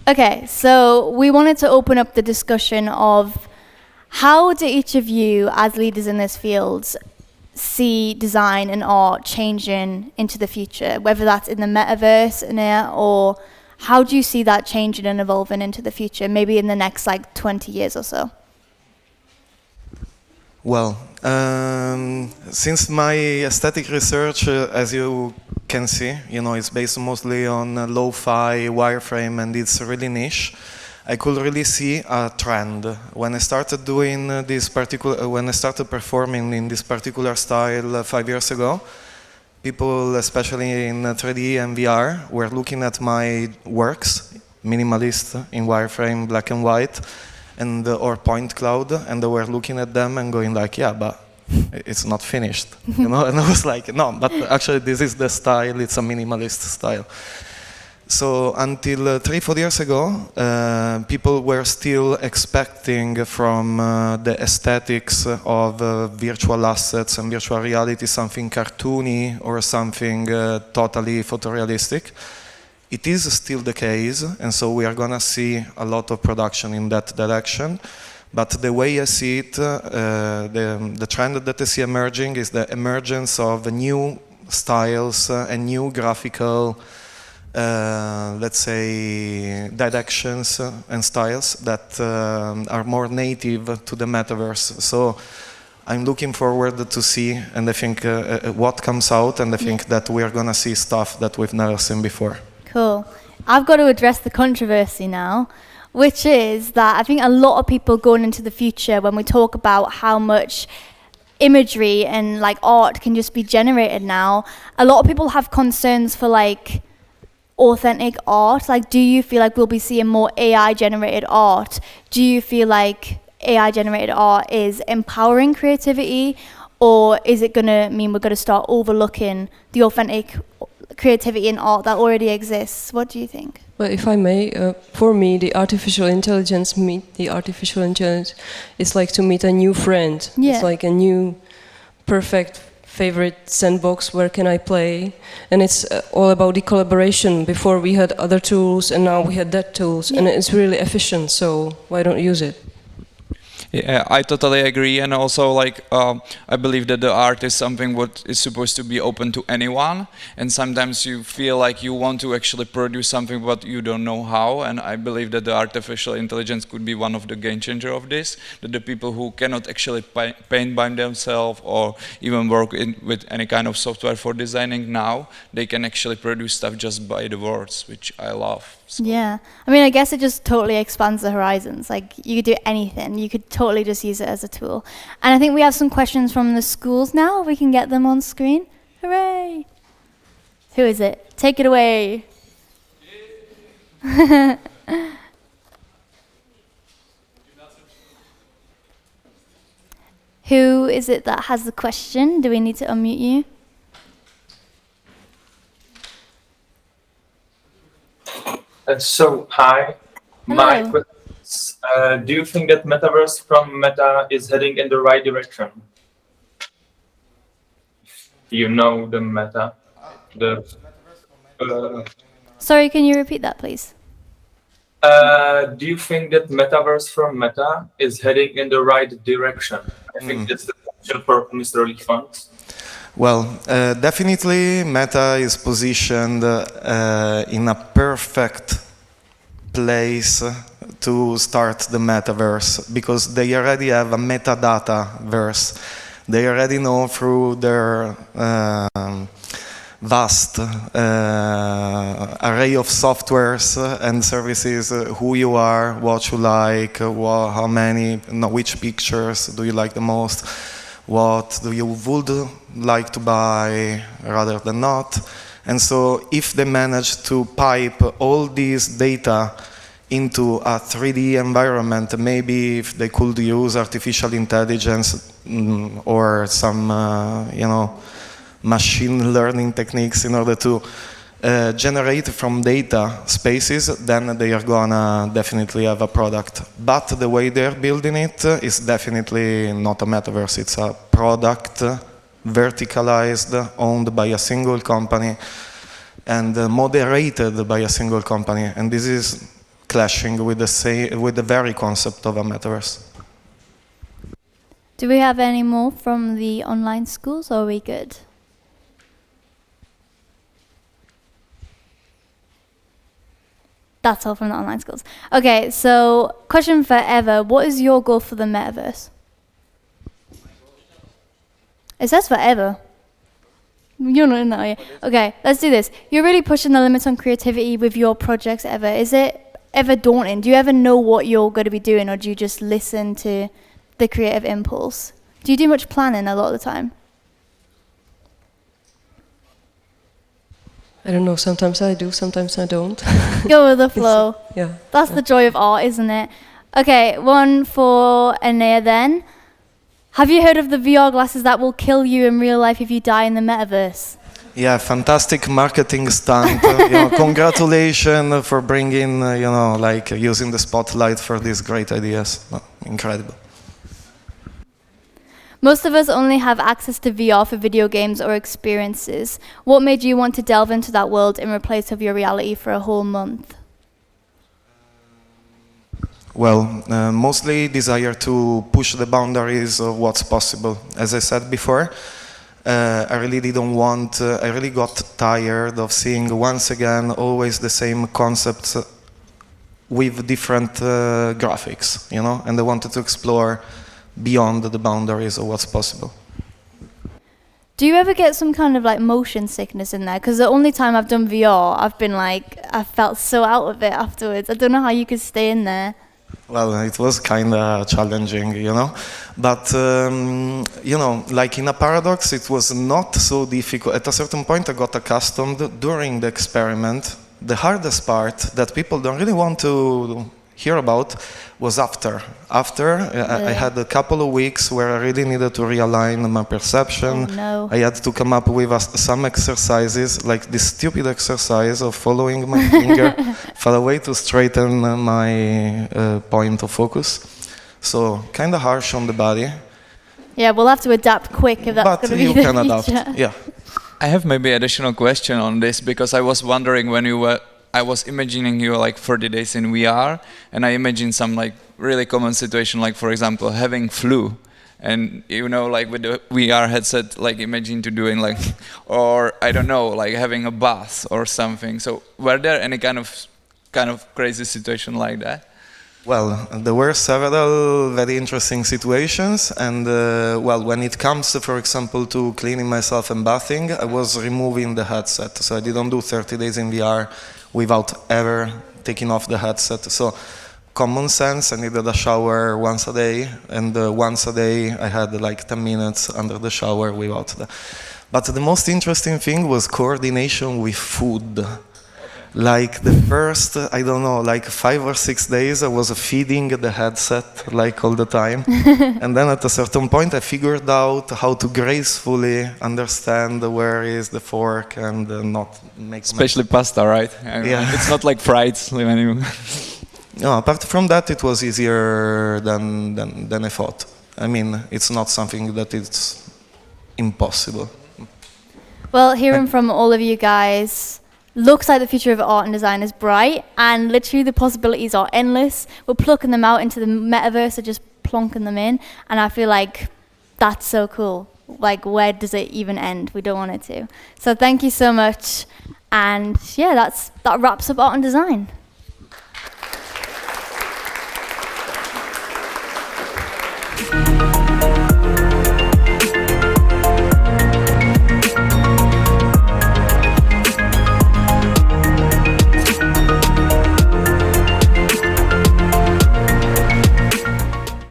Okay, so we wanted to open up the discussion of how do each of you, as leaders in this field, see design and art changing into the future, whether that's in the metaverse or how do you see that changing and evolving into the future, maybe in the next 20 years or so? Well, since my aesthetic research, as you can see, it's based mostly on lo-fi, wireframe, and it's really niche. I could really see a trend when I started doing when I started performing in this particular style 5 years ago. People, especially in 3D and VR, were looking at my works, minimalist in wireframe, black and white, and or point cloud, and they were looking at them and going like, yeah, but it's not finished, And I was like, no, but actually this is the style, it's a minimalist style. So until 3-4 years ago, people were still expecting from the aesthetics of virtual assets and virtual reality something cartoony or something totally photorealistic. It is still the case, and so we are going to see a lot of production in that direction. But the way I see it, the trend that I see emerging is the emergence of new styles and new graphical let's say, directions and styles that are more native to the metaverse. So I'm looking forward to see, and I think what comes out, and I think that we are going to see stuff that we've never seen before. Cool. I've got to address the controversy now, which is that I think a lot of people going into the future, when we talk about how much imagery and art can just be generated now, a lot of people have concerns for authentic art. Do you feel like we'll be seeing more AI generated art? Do you feel like AI generated art is empowering creativity, or is it going to mean we're going to start overlooking the authentic creativity in art that already exists? What do you think? Well, if I may, for me, the artificial intelligence is like to meet a new friend. Yeah. It's like a new perfect favorite sandbox, where can I play? And it's all about the collaboration. Before we had other tools, and now we had that tools, and it's really efficient, so why don't use it? Yeah, I totally agree, and also I believe that the art is something what is supposed to be open to anyone, and sometimes you feel like you want to actually produce something but you don't know how, and I believe that the artificial intelligence could be one of the game changer of this, that the people who cannot actually paint by themselves or even work with any kind of software for designing now, they can actually produce stuff just by the words, which I love. So. Yeah, I mean, I guess it just totally expands the horizons. You could do anything. You could totally just use it as a tool. And I think we have some questions from the schools now. We can get them on screen. Hooray! Who is it? Take it away. Who is it that has the question? Do we need to unmute you? So, hi. Hello. My question is, do you think that metaverse from Meta is heading in the right direction? You know the Meta, Sorry, can you repeat that, please? do you think that metaverse from Meta is heading in the right direction? I think that's the question for Mr. Liefant. Well, definitely Meta is positioned in a perfect place to start the metaverse, because they already have a metadata verse. They already know through their vast array of softwares and services who you are, what you like, how many, which pictures do you like the most, what do you would like to buy rather than not. And so if they manage to pipe all these data into a 3D environment, maybe if they could use artificial intelligence or some machine learning techniques in order to generate from data spaces, then they are gonna definitely have a product. But the way they're building it is definitely not a metaverse. It's a product, verticalized, owned by a single company, and moderated by a single company. And this is clashing with the very concept of a metaverse. Do we have any more from the online schools, or are we good? That's all from the online schools. Okay, so question for Eva. What is your goal for the metaverse? It says forever. You're not in that, are you? Okay, let's do this. You're really pushing the limits on creativity with your projects, Eva. Is it ever daunting? Do you ever know what you're going to be doing, or do you just listen to the creative impulse? Do you do much planning a lot of the time? I don't know, sometimes I do, sometimes I don't. Go with the flow. Yeah. That's the joy of art, isn't it? Okay, one for Anea then. Have you heard of the VR glasses that will kill you in real life if you die in the metaverse? Yeah, fantastic marketing stunt. Congratulations for bringing, using the spotlight for these great ideas. Incredible. Most of us only have access to VR for video games or experiences. What made you want to delve into that world in replace of your reality for a whole month? Well, mostly desire to push the boundaries of what's possible. As I said before, I really got tired of seeing once again always the same concepts with different graphics, and I wanted to explore beyond the boundaries of what's possible. Do you ever get some kind of like motion sickness in there? Because the only time I've done VR, I felt so out of it afterwards. I don't know how you could stay in there. Well, it was kind of challenging, but, like in a paradox, it was not so difficult. At a certain point, I got accustomed during the experiment. The hardest part that people don't really want to hear about was after. I had a couple of weeks where I really needed to realign my perception. Oh, no. I had to come up with some exercises, like this stupid exercise of following my finger far away to straighten my point of focus. So kind of harsh on the body. Yeah, we'll have to adapt quick if that's going to be you the can adapt. future. Yeah. I have maybe additional question on this, because I was wondering when I was imagining you like 30 days in VR, and I imagined some like really common situation, like for example having flu, and like with the VR headset, like imagine to doing like, or I don't know, like having a bath or something. So were there any kind of crazy situation like that? Well, there were several very interesting situations, and when it comes, for example, to cleaning myself and bathing, I was removing the headset, so I didn't do 30 days in VR without ever taking off the headset. So common sense, I needed a shower once a day, and once a day I had like 10 minutes under the shower without that. But the most interesting thing was coordination with food. Like the first, 5 or 6 days I was feeding the headset like all the time. And then at a certain point I figured out how to gracefully understand where is the fork and not make... Especially pasta, right? Yeah. It's not like fries. No, apart from that, it was easier than I thought. I mean, it's not something that is impossible. Well, hearing from all of you guys, looks like the future of art and design is bright, and literally the possibilities are endless. We're plucking them out into the metaverse or just plonking them in, and I feel like that's so cool. Like, where does it even end? We don't want it to. So thank you so much, and yeah, that wraps up art and design.